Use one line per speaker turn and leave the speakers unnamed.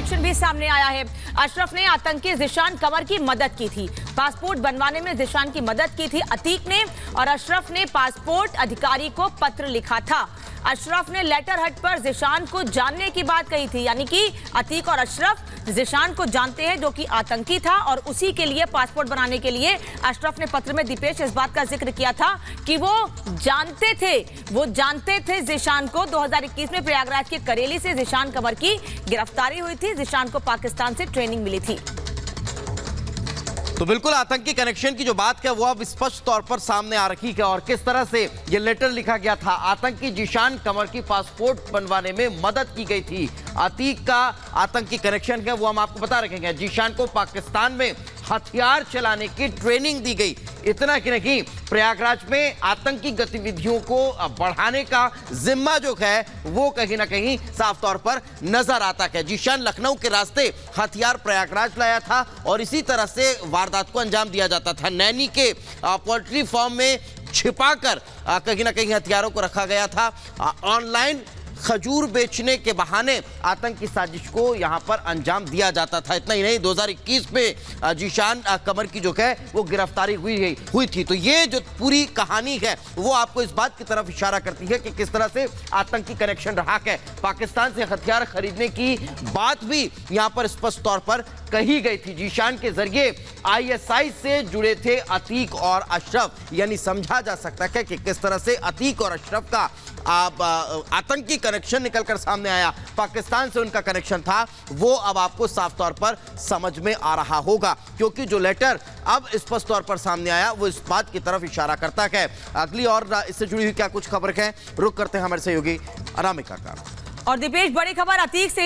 Connection भी सामने आया है। अशरफ ने आतंकी ज़ीशान कमर की मदद की थी। पासपोर्ट बनवाने में ज़ीशान की मदद की थी अतीक ने, और अशरफ ने पासपोर्ट अधिकारी को पत्र लिखा था। अशरफ ने लेटर हेड पर ज़ीशान को जानने की बात कही थी, यानी कि अतीक और अशरफ ज़ीशान को जानते हैं जो कि आतंकी था, और उसी के लिए पासपोर्ट बनाने के लिए अशरफ ने पत्र में दीपेश इस बात का जिक्र किया था कि वो जानते थे ज़ीशान को। 2021 में प्रयागराज के करेली से ज़ीशान कमर की गिरफ्तारी हुई थी। ज़ीशान को पाकिस्तान से ट्रेनिंग मिली थी।
तो बिल्कुल आतंकी कनेक्शन की जो बात है वो अब स्पष्ट तौर पर सामने आ रही है, और किस तरह से ये लेटर लिखा गया था। आतंकी ज़ीशान कमर की पासपोर्ट बनवाने में मदद की गई थी। अतीक का आतंकी कनेक्शन है वो हम आपको बता रखेंगे। ज़ीशान को पाकिस्तान में हथियार चलाने की ट्रेनिंग दी गई। इतना कि नहीं, प्रयागराज में आतंकी गतिविधियों को बढ़ाने का जिम्मा जो है वो कहीं ना कहीं साफ तौर पर नजर आता है। ज़ीशान लखनऊ के रास्ते हथियार प्रयागराज लाया था और इसी तरह से वारदात को अंजाम दिया जाता था। नैनी के पोल्ट्री फार्म में छिपाकर कहीं ना कहीं हथियारों को रखा गया था। ऑनलाइन खजूर बेचने के बहाने आतंकी साजिश को यहां पर अंजाम दिया जाता था। इतना ही नहीं, 2021 में ज़ीशान कमर की जो है वो गिरफ्तारी हुई थी। तो ये जो पूरी कहानी है वो आपको इस बात की तरफ इशारा करती है कि किस तरह से आतंकी कनेक्शन रहा है। पाकिस्तान से हथियार खरीदने की बात भी यहां पर स्पष्ट तौर पर कही गई थी। ज़ीशान के जरिए ISI से जुड़े थे अतीक और अशरफ, यानी समझा जा सकता है कि किस तरह से अतीक और अशरफ का आतंकी कनेक्शन निकलकर सामने आया। पाकिस्तान से उनका कनेक्शन था वो अब आपको साफ तौर पर समझ में आ रहा होगा, क्योंकि जो लेटर अब स्पष्ट तौर पर सामने आया वो इस बात की तरफ इशारा करता है। अगली और इससे जुड़ी हुई क्या कुछ खबर है, रुक करते हैं हमारे सहयोगी अनामिका का।
और दीपेश, बड़ी खबर अतीक से